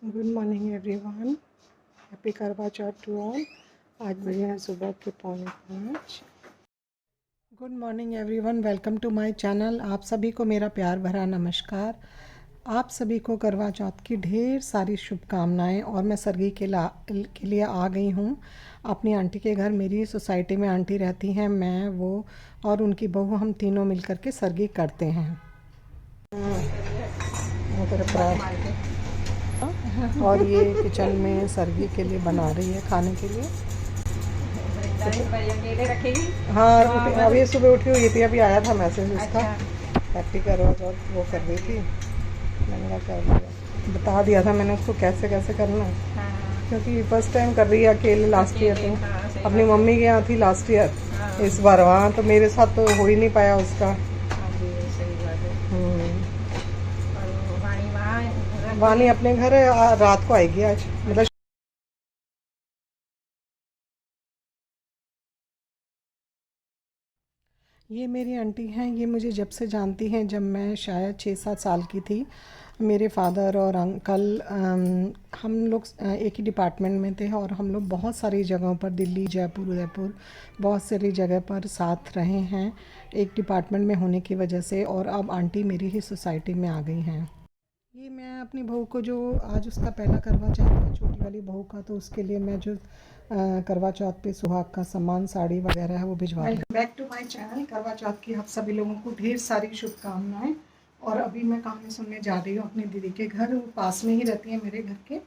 Good morning everyone. Happy करवा चौथ to all. आज बजे हैं सुबह के 4:45। Good morning everyone, welcome to my channel. आप सभी को मेरा प्यार भरा नमस्कार। आप सभी को करवा चौथ की ढेर सारी शुभकामनाएं। और मैं सरगी के लिए आ गई हूँ अपनी आंटी के घर। मेरी सोसाइटी में आंटी रहती हैं, मैं वो और उनकी बहू, हम तीनों मिलकर के सरगी करते हैं। और ये किचन में सरगी के लिए बना रही है खाने के लिए। रखेगी। हाँ, अभी सुबह उठी हुई थी, अभी आया था मैसेज उसका। हैप्पी करवा चौथ वो कर रही थी। मैंने कहा कर लिया, बता दिया था मैंने उसको कैसे कैसे करना है, क्योंकि फर्स्ट टाइम कर रही है अकेले। लास्ट ईयर तो अपनी मम्मी के यहाँ थी लास्ट ईयर, इस बार वहाँ तो मेरे साथ तो हो ही नहीं पाया उसका। वानी अपने घर रात को आएगी आज, मतलब ये मेरी आंटी हैं। ये मुझे जब से जानती हैं, जब मैं शायद 6-7 साल की थी। मेरे फादर और अंकल, हम लोग एक ही डिपार्टमेंट में थे और हम लोग बहुत सारी जगहों पर, दिल्ली, जयपुर, उदयपुर, बहुत सारी जगह पर साथ रहे हैं एक डिपार्टमेंट में होने की वजह से। और अब आंटी मेरी ही सोसाइटी में आ गई हैं। ये मैं अपनी बहू को, जो आज उसका पहला करवा चौथ है, छोटी वाली बहू का, तो उसके लिए मैं जो करवा चौथ पे सुहाग का सामान, साड़ी वगैरह है, वो भिजवा रही हूँ। Welcome back to my channel. Karva Chauth की आप सभी लोगों को ढेर सारी शुभकामनाएं। और अभी मैं कहानी सुनने जा रही हूँ अपनी दीदी के घर। वो पास में ही रहती है मेरे घर के,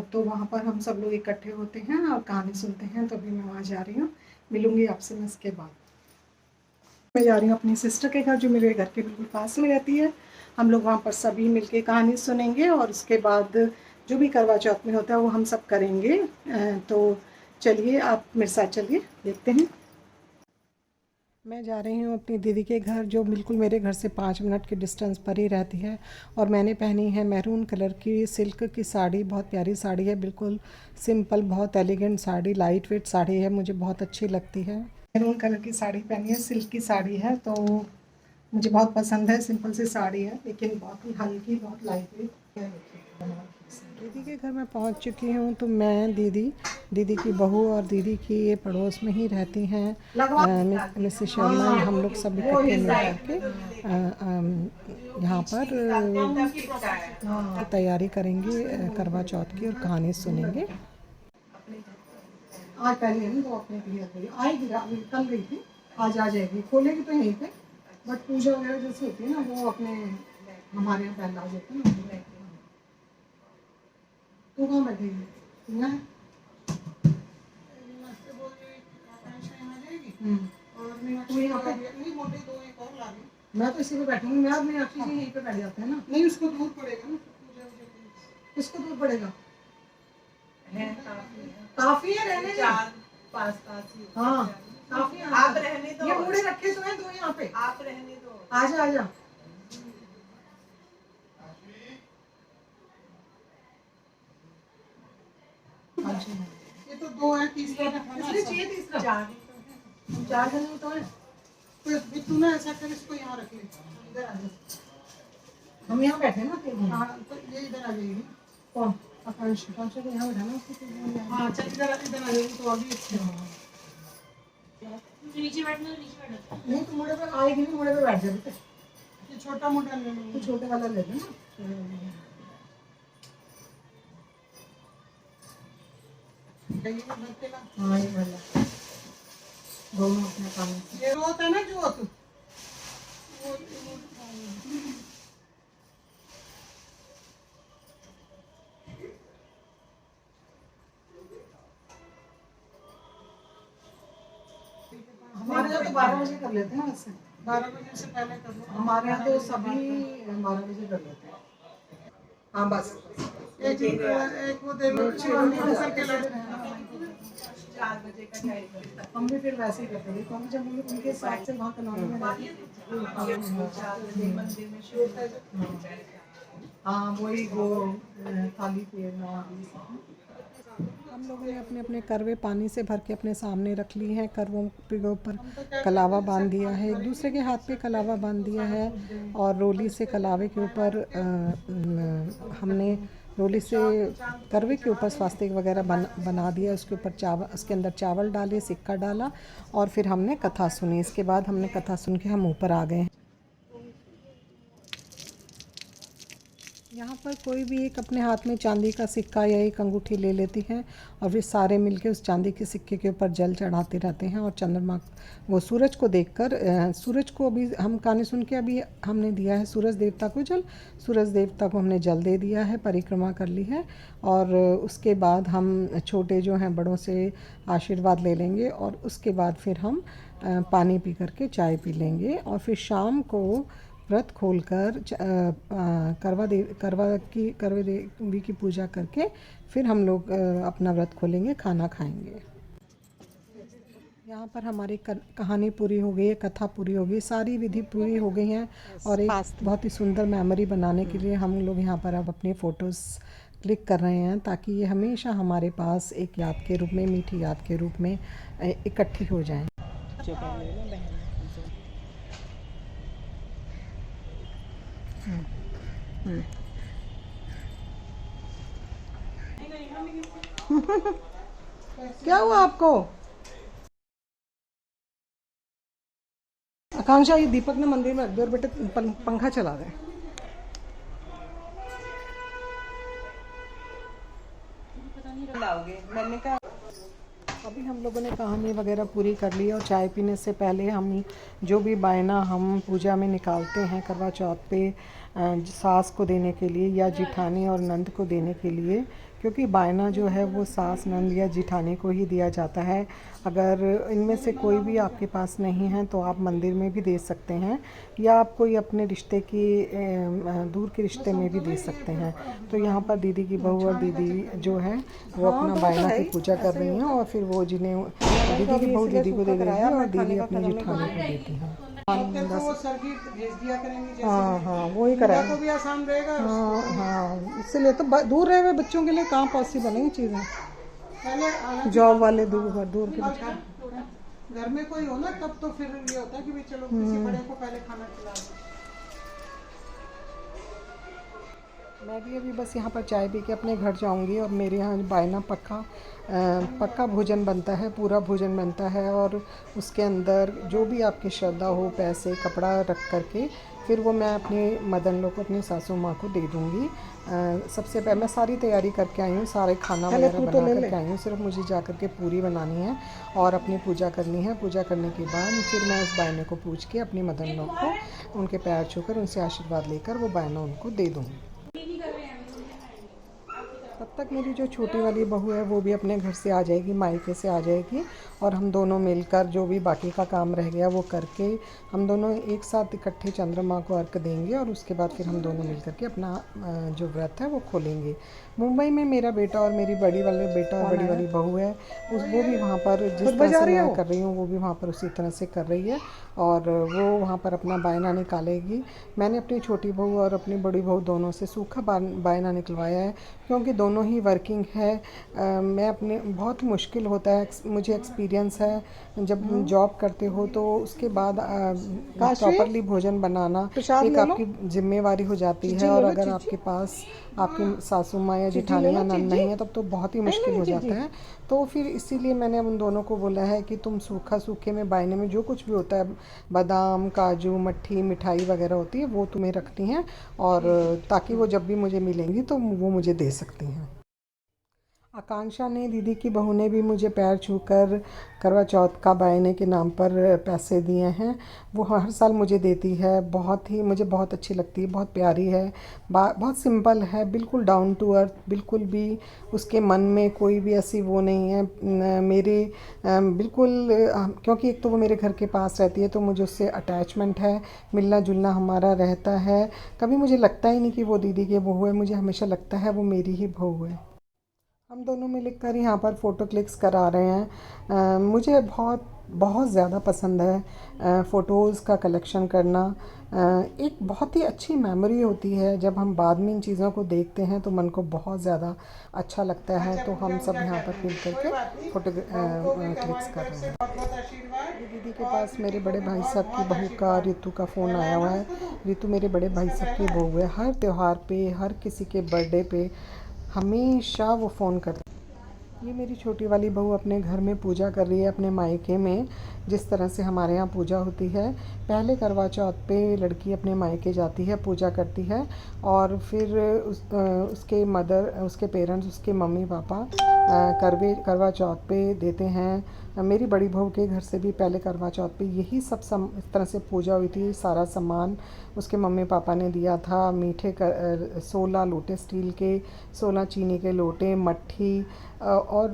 तो वहाँ पर हम सब लोग इकट्ठे होते हैं और कहानी सुनते हैं। तो अभी मैं वहाँ जा रही हूँ, मिलूँगी आपसे मैं इसके बाद। मैं जा रही हूँ अपनी सिस्टर के घर, जो मेरे घर के बिल्कुल पास में रहती है। हम लोग वहाँ पर सभी मिलके कहानी सुनेंगे और उसके बाद जो भी करवा चौथ में होता है वो हम सब करेंगे। तो चलिए, आप मेरे साथ चलिए, देखते हैं। मैं जा रही हूँ अपनी दीदी के घर, जो बिल्कुल मेरे घर से 5 मिनट के डिस्टेंस पर ही रहती है। और मैंने पहनी है मैरून कलर की सिल्क की साड़ी। बहुत प्यारी साड़ी है, बिल्कुल सिंपल, बहुत elegant sari, light weight sari है, मुझे बहुत अच्छी लगती है। मैरून कलर की साड़ी पहनी है, सिल्क की साड़ी है, तो मुझे बहुत पसंद है। सिंपल सी साड़ी है लेकिन बहुत ही हल्की, बहुत लाइट वेट। दीदी के घर में पहुंच चुकी हूँ। तो मैं, दीदी की बहू और दीदी की ये पड़ोस में ही रहती हैं, मिसेस शर्मा। हम लोग सब इकट्ठे मिल करके यहाँ पर तैयारी करेंगे करवा चौथ की और कहानी सुनेंगे। आज पहले नहीं, वो अपने क्लियर करी आएगी, कल गई थी, आज आ जाएगी। खोलेगी तो यहीं पे, बट पूजा वगैरह जैसे होती है ना, वो अपने हमारे यहाँ पहला देते हैं ना। तू कहाँ बैठेगी? यहाँ तू यहाँ पे, मैं तो इसी पे बैठूंगी। मैं अपनी आखिरी से यहीं पे बैठ जाते हैं ना। नहीं, उसको दूर पड़ेगा ना। किसको दूर पड़ेगा? काफी है रहने का। पास ही। हाँ काफी है। आप रहने दो, ये मुड़े रखे तो हैं दो यहाँ पे। आप रहने दो, आजा आजा। ये तो दो है, तीसरा इसलिए चाहिए तीसरा। चार जने तो है। तो तू ना ऐसा कर, इसको यहाँ रख ले, इधर आ जा। हम यहाँ बैठे ना फिर। हाँ तो ये इधर आ जाएगी। कौन? आकांक्षा। आकांक्षा को यहाँ बैठाना उसको। हाँ चल, इधर इधर आ जाएगी तो अभी अच्छा। नीचे बैठना, नीचे बैठना। नहीं तो मुड़े पे आएगी, नहीं मुड़े पे बैठ जा बेटे। ये छोटा मोटा ले लो, तो छोटे वाला ले लेना। हाँ ये वाला दोनों अपने काम। ये रोत है ना, जोत। हमारे यहाँ तो 12 बजे कर लेते हैं वैसे। 12 बजे से पहले कर लो। हमारे यहाँ तो सभी 12 बजे कर लेते हैं। हाँ बस एक वो दे लो, 4 बजे का टाइम। हम भी फिर वैसे ही करते हैं, क्योंकि जब हम लोग उनके हिसाब से वहाँ कलौनी में मंदिर में शोर है। हाँ वही वो काली पेड़ ना। हम लोगों ने अपने अपने करवे पानी से भर के अपने सामने रख ली हैं। करवों के ऊपर कलावा बांध दिया है, एक दूसरे के हाथ पे कलावा बांध दिया है। और रोली से कलावे के ऊपर हमने रोली से करवे के ऊपर स्वास्तिक वगैरह बना दिया। उसके ऊपर चावल, उसके अंदर चावल डाले, सिक्का डाला और फिर हमने कथा सुनी। इसके बाद हमने कथा सुन के हम ऊपर आ गए। यहाँ पर कोई भी एक अपने हाथ में चांदी का सिक्का या एक अंगूठी ले लेती है और फिर सारे मिलके उस चांदी के सिक्के के ऊपर जल चढ़ाते रहते हैं। और चंद्रमा, वो सूरज को देखकर, सूरज को अभी हम कहानी सुन के अभी हमने दिया है सूरज देवता को जल, सूरज देवता को हमने जल दे दिया है, परिक्रमा कर ली है। और उसके बाद हम छोटे जो हैं बड़ों से आशीर्वाद ले लेंगे और उसके बाद फिर हम पानी पी करके चाय पी लेंगे। और फिर शाम को व्रत खोलकर करवे देवी की पूजा करके फिर हम लोग अपना व्रत खोलेंगे, खाना खाएंगे। यहाँ पर हमारी कहानी पूरी हो गई है, कथा पूरी हो गई, सारी विधि पूरी हो गई हैं। और एक बहुत ही सुंदर मेमोरी बनाने के लिए हम लोग यहाँ पर अब अपनी फ़ोटोज़ क्लिक कर रहे हैं, ताकि ये हमेशा हमारे पास एक याद के रूप में, मीठी याद के रूप में इकट्ठी हो जाएं। क्या हुआ आपको? आकांक्षा, ये दीपक ने मंदिर में रख दिया और बेटे पंखा चला दे। मैंने कहा अभी हम लोगों ने कहानी वगैरह पूरी कर ली और चाय पीने से पहले हम जो भी बायना हम पूजा में निकालते हैं करवा चौथ पे, सास को देने के लिए या जिठानी और नंद को देने के लिए, क्योंकि बायना जो है वो सास, नंद या जिठानी को ही दिया जाता है। अगर इनमें से कोई भी आपके पास नहीं है तो आप मंदिर में भी दे सकते हैं या आप कोई अपने रिश्ते की दूर के रिश्ते में भी दे सकते हैं। तो यहाँ पर दीदी की बहू और दीदी जो है वो अपना बायना की पूजा कर रही हैं और फिर वो जिन्हें दीदी की बहू दीदी को दे देती है और दीदी अपनी जिठानी को देती हैं। हाँ, वो ही कराएंगे तो भी आसान रहेगा। हाँ, इसलिए तो दूर रहे हुए बच्चों के लिए कहाँ पॉसिबल है ये चीज़ें। जॉब वाले दूर के बच्चे, घर में कोई हो ना तब तो फिर ये होता है कि भाई चलो किसी बड़े को पहले खाना खिला दो। मैं भी अभी बस यहाँ पर चाय पी के अपने घर जाऊँगी और मेरे यहाँ बायना पक्का भोजन बनता है, पूरा भोजन बनता है। और उसके अंदर जो भी आपकी श्रद्धा हो, पैसे, कपड़ा रख करके फिर वो मैं अपने मदन लोग को, अपनी सासू माँ को दे दूँगी। सबसे पहले मैं सारी तैयारी करके आई हूँ, सारे खाना वगैरह बना करके आई हूँ, सिर्फ मुझे जा कर के पूरी बनानी है और अपनी पूजा करनी है। पूजा करने के बाद फिर मैं उस बायने को पूछ के अपने मदन लोग को उनके पैर छूकर उनसे आशीर्वाद लेकर वो बायना उनको दे दूँगी। तब तक मेरी जो छोटी वाली बहू है वो भी अपने घर से आ जाएगी, मायके से आ जाएगी और हम दोनों मिलकर जो भी बाकी का काम रह गया वो करके हम दोनों एक साथ इकट्ठे चंद्रमा को अर्घ देंगे और उसके बाद फिर हम दोनों मिलकर के अपना जो व्रत है वो खोलेंगे। मुंबई में मेरा बेटा और मेरी बड़ी वाले बेटा और बड़ी वाली बहू है, वो भी वहाँ पर जिस तरह से मैं कर रही हूँ वो भी वहाँ पर उसी तरह से कर रही है और वो वहाँ पर अपना बायना निकालेगी। मैंने अपनी छोटी बहू और अपनी बड़ी बहू दोनों से सूखा बायना निकलवाया है, क्योंकि दोनों ही वर्किंग है। मैं अपने बहुत मुश्किल होता है, मुझे एक्सपीरियंस है, जब जॉब करते हो तो उसके बाद प्रॉपरली भोजन बनाना एक आपकी जिम्मेवारी हो जाती है। और अगर आपके पास आपकी सासू माँ या जिठानी या नंद नहीं है तब तो बहुत ही मुश्किल हो जाता है। तो फिर इसीलिए मैंने उन दोनों को बोला है कि तुम सूखे में बायने में जो कुछ भी होता है, बादाम, काजू, मट्ठी, मिठाई वगैरह होती है वो तुम्हें रखती हैं और ताकि वो जब भी मुझे मिलेंगी तो वो मुझे दे सकती हैं। आकांक्षा ने, दीदी की बहू ने भी मुझे पैर छूकर करवा चौथ का बायने के नाम पर पैसे दिए हैं। वो हर साल मुझे देती है, मुझे बहुत अच्छी लगती है, बहुत प्यारी है, बहुत सिंपल है, बिल्कुल डाउन टू अर्थ, बिल्कुल भी उसके मन में कोई भी ऐसी वो नहीं है मेरे बिल्कुल, क्योंकि एक तो वो मेरे घर के पास रहती है तो मुझे उससे अटैचमेंट है, मिलना जुलना हमारा रहता है। कभी मुझे लगता ही नहीं कि वो दीदी की बहू है, मुझे हमेशा लगता है वो मेरी ही बहू है। हम दोनों मिलकर यहाँ पर फ़ोटो क्लिक्स करा रहे हैं। मुझे बहुत ज़्यादा पसंद है फ़ोटोज़ का कलेक्शन करना। एक बहुत ही अच्छी मेमोरी होती है, जब हम बाद में इन चीज़ों को देखते हैं तो मन को बहुत ज़्यादा अच्छा लगता है। तो हम सब यहाँ पर मिल करके फ़ोटो क्लिक्स कर रहे हैं। दीदी के पास मेरे बड़े भाई साहब की बहू का, रितु का फ़ोन आया हुआ है। रितु मेरे बड़े भाई साहब की बहू है। हर त्यौहार पे, हर किसी के बर्थडे पे हमेशा वो फ़ोन करती। ये मेरी छोटी वाली बहू अपने घर में पूजा कर रही है, अपने मायके में जिस तरह से हमारे यहाँ पूजा होती है। पहले करवा चौथ पे लड़की अपने मायके जाती है, पूजा करती है, और फिर उसके उसके पेरेंट्स, उसके मम्मी पापा करवा चौथ पे देते हैं। मेरी बड़ी बहू के घर से भी पहले करवा चौथ पे यही सब इस तरह से पूजा हुई थी। सारा सामान उसके मम्मी पापा ने दिया था। मीठे 16 लोटे स्टील के, 16 चीनी के लोटे, मट्ठी, और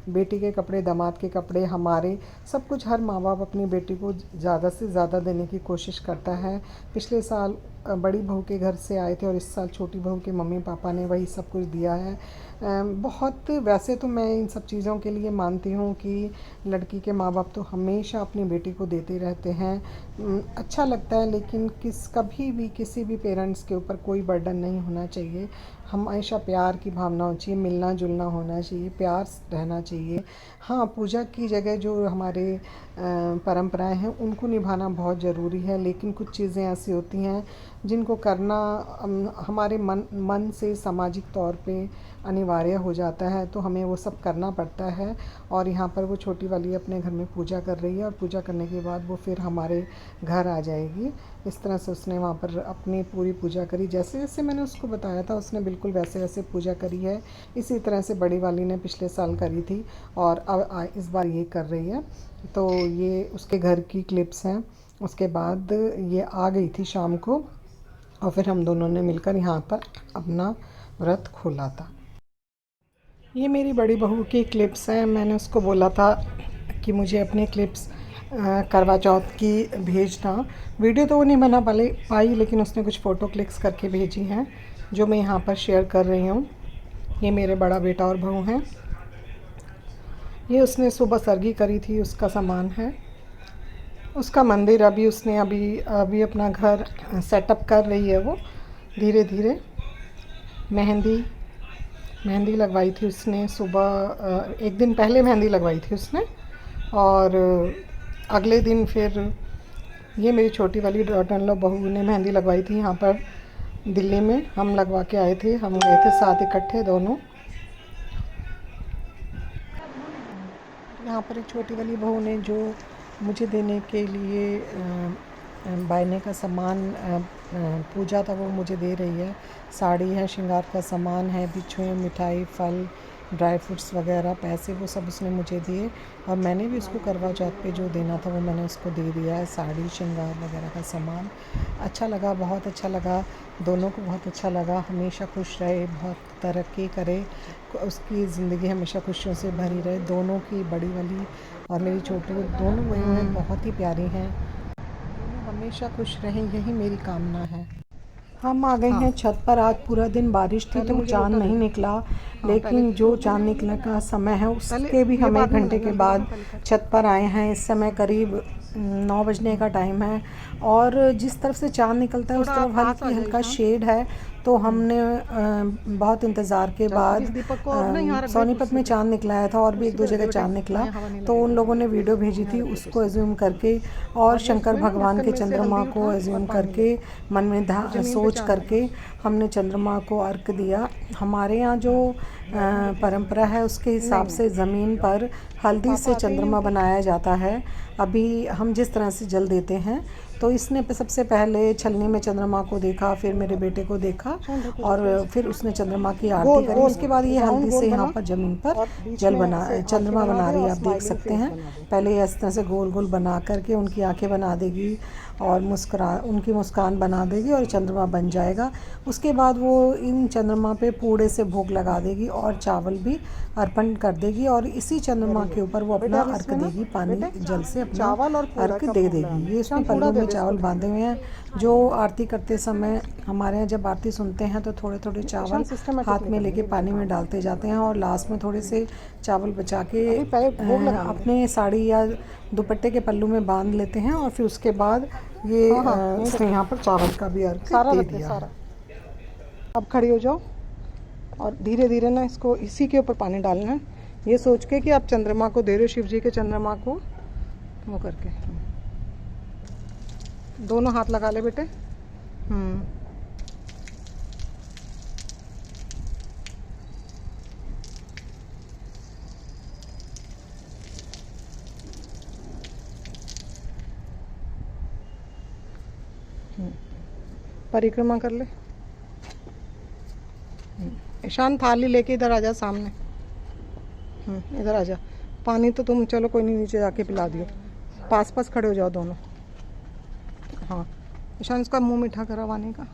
बेटी के कपड़े, दामाद के कपड़े, हमारे सब कुछ। हर माँ बाप अपनी बेटी को ज़्यादा से ज़्यादा देने की कोशिश करता है। पिछले साल बड़ी बहू के घर से आए थे और इस साल छोटी बहू के मम्मी पापा ने वही सब कुछ दिया है। बहुत, वैसे तो मैं इन सब चीज़ों के लिए मानती हूँ कि लड़की के माँ बाप तो हमेशा अपनी बेटी को देते रहते हैं। अच्छा लगता है, लेकिन कभी भी किसी भी पेरेंट्स के ऊपर कोई बर्डन नहीं होना चाहिए। हमेशा प्यार की भावना होनी चाहिए, मिलना जुलना होना चाहिए, प्यार रहना चाहिए। हाँ, पूजा की जगह जो हमारे परंपराएं हैं उनको निभाना बहुत ज़रूरी है, लेकिन कुछ चीज़ें ऐसी होती हैं जिनको करना हमारे मन से सामाजिक तौर पे अनिवार्य हो जाता है, तो हमें वो सब करना पड़ता है। और यहाँ पर वो छोटी वाली अपने घर में पूजा कर रही है, और पूजा करने के बाद वो फिर हमारे घर आ जाएगी। इस तरह से उसने वहाँ पर अपनी पूरी पूजा करी, जैसे जैसे मैंने उसको बताया था उसने बिल्कुल वैसे वैसे पूजा करी है। इसी तरह से बड़ी वाली ने पिछले साल करी थी और अब इस बार ये कर रही है। तो ये उसके घर की क्लिप्स हैं। उसके बाद ये आ गई थी शाम को, और फिर हम दोनों ने मिलकर यहाँ पर अपना व्रत खोला था। ये मेरी बड़ी बहू की क्लिप्स हैं। मैंने उसको बोला था कि मुझे अपनी क्लिप्स करवा चौथ की भेजना। वीडियो तो वो नहीं बना पाई, लेकिन उसने कुछ फ़ोटो क्लिक्स करके भेजी हैं जो मैं यहाँ पर शेयर कर रही हूँ। ये मेरे बड़ा बेटा और बहू हैं। ये उसने सुबह सरगी करी थी, उसका सामान है। उसका मंदिर उसने अभी अपना घर सेटअप कर रही है वो धीरे धीरे। मेहंदी लगवाई थी उसने सुबह, एक दिन पहले मेहंदी लगवाई थी उसने, और अगले दिन फिर ये मेरी छोटी वाली डॉटर इन लॉ बहू ने मेहंदी लगवाई थी यहाँ पर दिल्ली में। हम लगवा के आए थे, हम गए थे साथ इकट्ठे दोनों। यहाँ पर एक छोटी वाली बहू ने जो मुझे देने के लिए बायने का सामान पूजा था वो मुझे दे रही है। साड़ी है, श्रृंगार का सामान है, बिछुए, मिठाई, फल, ड्राई फ्रूट्स वगैरह, पैसे, वो सब उसने मुझे दिए। और मैंने भी उसको करवा चौथ पे जो देना था वो मैंने उसको दे दिया है, साड़ी, श्रृंगार वगैरह का सामान। अच्छा लगा, बहुत अच्छा लगा, दोनों को बहुत अच्छा लगा। हमेशा खुश रहे, बहुत तरक्की करे, उसकी ज़िंदगी हमेशा खुशियों से भरी रहे। दोनों की, बड़ी वाली और मेरी छोटी, दोनों बहनें बहुत ही प्यारी हैं। दोनों हमेशा खुश रहें, यही मेरी कामना है। हम आ गए हैं छत पर। आज पूरा दिन बारिश थी तो चाँद नहीं निकला, लेकिन जो चाँद निकलने का समय है उसके भी हम 1 घंटे के बाद छत पर आए हैं। इस समय करीब 9 बजने का टाइम है, और जिस तरफ से चाँद निकलता है उस तरफ हल्का शेड है। तो हमने बहुत इंतज़ार के बाद सोनीपत में चाँद निकलाया था, और भी 1-2 जगह चाँद निकला, तो उन लोगों ने वीडियो भेजी थी उसको एज्यूम करके, और शंकर भगवान के चंद्रमा को एज्यूम करके, मन में सोच करके हमने चंद्रमा को अर्घ दिया। हमारे यहाँ जो परंपरा है उसके हिसाब से ज़मीन पर हल्दी से चंद्रमा बनाया जाता है। अभी हम जिस तरह से जल देते हैं, तो इसने सबसे पहले छलनी में चंद्रमा को देखा, फिर मेरे बेटे को देखा, और फिर उसने चंद्रमा की आरती करी। उसके बाद ये हल्दी से यहाँ पर ज़मीन पर चंद्रमा बना रही है, आप देख सकते हैं। पहले इस तरह से गोल गोल बना करके उनकी आंखें बना देगी और उनकी मुस्कान बना देगी और चंद्रमा बन जाएगा। उसके बाद वो इन चंद्रमा पे पूड़े से भोग लगा देगी और चावल भी अर्पण कर देगी, और इसी चंद्रमा के ऊपर वो अपना अर्घ देगी, पानी जल से अपना अर्घ दे देगी। ये उसने पल्लू में चावल बांधे हुए हैं। जो आरती करते समय हमारे यहाँ जब आरती सुनते हैं तो थोड़े थोड़े चावल हाथ में लेके पानी में डालते जाते हैं, और लास्ट में थोड़े से चावल बचा के अपने साड़ी या दुपट्टे के पल्लू में बांध लेते हैं, और फिर उसके बाद ये इसने यहाँ पर चावल का भी अर्घ दे दिया। अब खड़ी हो जाओ और धीरे धीरे ना इसको इसी के ऊपर पानी डालना है, ये सोच के कि आप चंद्रमा को दे रहे हो, शिव जी के चंद्रमा को, वो करके। दोनों हाथ लगा ले बेटे। परिक्रमा कर ले। ईशान थाली लेके इधर आ जा सामने। इधर आ जा। पानी तो तुम चलो कोई नहीं, नीचे जाके पिला दियो। पास पास खड़े हो जाओ दोनों। हाँ ईशान, इसका मुंह मीठा करवाने का।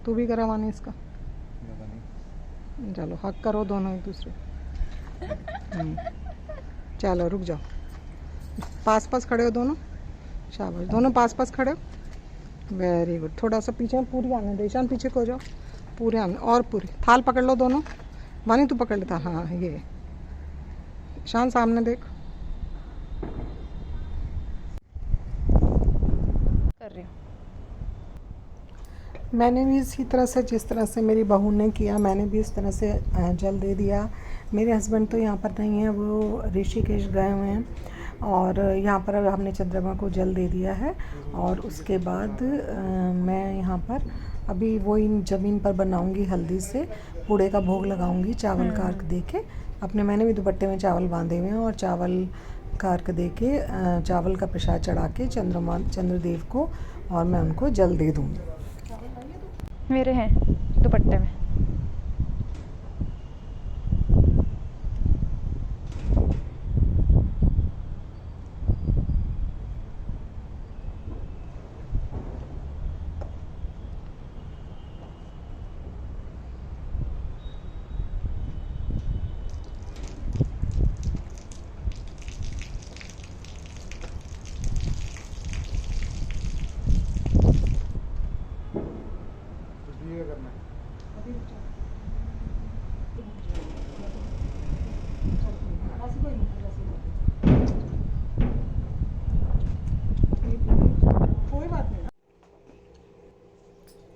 तू भी करवाने इसका। चलो हक करो दोनों एक दूसरे। चलो रुक जाओ। पास पास खड़े हो दोनों। शाबाश, दोनों पास पास खड़े हो। Very good. थोड़ा सा पीछे, पूरी आने दे ईशान, पीछे को जाओ। पूरे आने और पूरी। थाल पकड़ लो दोनों। वानी तू पकड़ लेता। हाँ ये ईशान सामने देख। कर रही हूँ। मैंने भी इसी तरह से, जिस तरह से मेरी बहू ने किया, मैंने भी इस तरह से जल दे दिया। मेरे हस्बैंड तो यहाँ पर नहीं है, वो ऋषिकेश गए हुए हैं। और यहाँ पर हमने चंद्रमा को जल दे दिया है। और उसके बाद मैं यहाँ पर अभी वो इन ज़मीन पर बनाऊंगी, हल्दी से पूड़े का भोग लगाऊंगी, चावल का अर्घ दे के। अपने मैंने भी दुपट्टे में चावल बांधे हुए हैं और चावल का अर्घ दे के, चावल का प्रसाद चढ़ा के चंद्रदेव को, और मैं उनको जल दे दूँगी। मेरे हैं दुपट्टे में।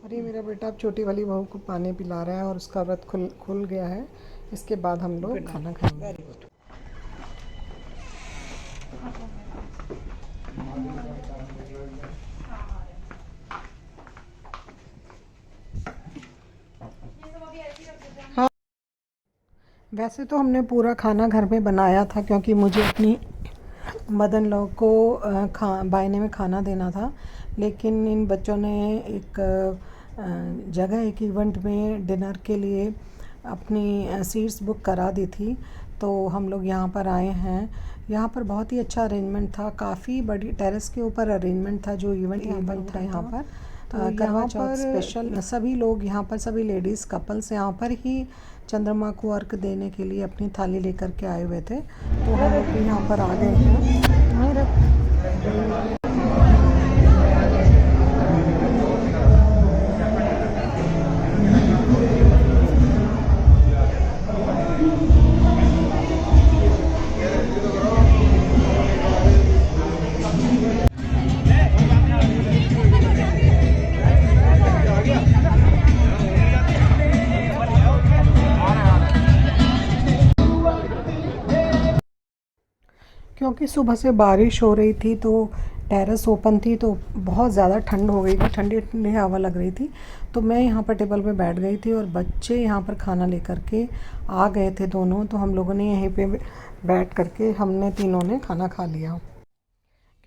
अरे मेरा बेटा अब छोटी वाली बहू को पानी पिला रहा है और उसका व्रत खुल गया है। इसके बाद हम लोग खाना खाएंगे। Very good. हाँ, वैसे तो हमने पूरा खाना घर में बनाया था, क्योंकि मुझे अपनी मदन लॉ को बायने में खाना देना था। लेकिन इन बच्चों ने एक जगह, एक इवेंट में डिनर के लिए अपनी सीट्स बुक करा दी थी, तो हम लोग यहाँ पर आए हैं। यहाँ पर बहुत ही अच्छा अरेंजमेंट था, काफ़ी बड़ी टेरेस के ऊपर अरेंजमेंट था, जो इवेंट था यहाँ पर। तो करवा चौथ स्पेशल सभी लोग यहाँ पर, सभी लेडीज़ कपल्स यहाँ पर ही चंद्रमा को अर्घ देने के लिए अपनी थाली लेकर के आए हुए थे। तो हम लोग भी यहाँ पर आ गए हैं। क्योंकि सुबह से बारिश हो रही थी, तो टेरेस ओपन थी, तो बहुत ज़्यादा ठंड हो गई थी, ठंडी ठंडी हवा लग रही थी। तो मैं यहाँ पर टेबल पे बैठ गई थी और बच्चे यहाँ पर खाना लेकर के आ गए थे दोनों। तो हम लोगों ने यहीं पे बैठ करके हमने तीनों ने खाना खा लिया।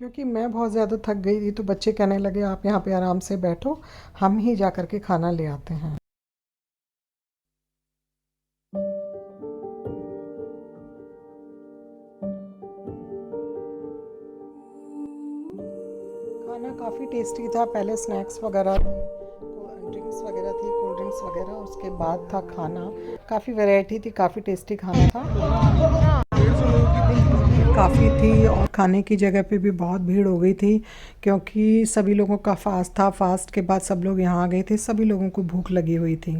क्योंकि मैं बहुत ज़्यादा थक गई थी, तो बच्चे कहने लगे आप यहाँ पे आराम से बैठो, हम ही जा कर के खाना ले आते हैं। खाना काफ़ी टेस्टी था। पहले स्नैक्स वगैरह, ड्रिंक्स वगैरह थी, कोल्ड ड्रिंक्स वगैरह, उसके बाद था खाना। काफ़ी वैरायटी थी, काफ़ी टेस्टी खाना था। काफ़ी थी और खाने की जगह पे भी बहुत भीड़ हो गई थी, क्योंकि सभी लोगों का फास्ट था। फास्ट के बाद सब लोग यहाँ आ गए थे, सभी लोगों को भूख लगी हुई थी।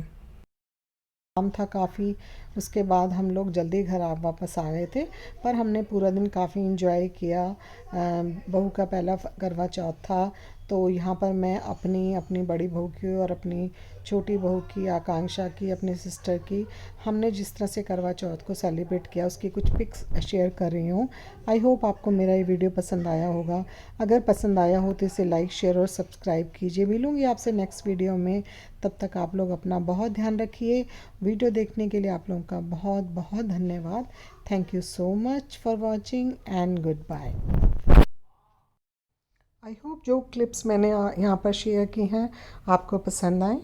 काम था काफ़ी। उसके बाद हम लोग जल्दी घर वापस आ गए थे, पर हमने पूरा दिन काफ़ी इंजॉय किया। बहू का पहला करवा चौथ था, तो यहाँ पर मैं अपनी बड़ी बहू की और अपनी छोटी बहू की, आकांक्षा की, अपनी सिस्टर की, हमने जिस तरह से करवा चौथ को सेलिब्रेट किया, उसकी कुछ पिक्स शेयर कर रही हूँ। आई होप आपको मेरा ये वीडियो पसंद आया होगा। अगर पसंद आया हो तो इसे लाइक, शेयर और सब्सक्राइब कीजिए। मिलूँगी आपसे नेक्स्ट वीडियो में। तब तक आप लोग अपना बहुत ध्यान रखिए। वीडियो देखने के लिए आप लोगों का बहुत बहुत धन्यवाद। Thank you so much for watching and good bye. I hope जो क्लिप्स मैंने यहाँ पर शेयर की हैं आपको पसंद आए।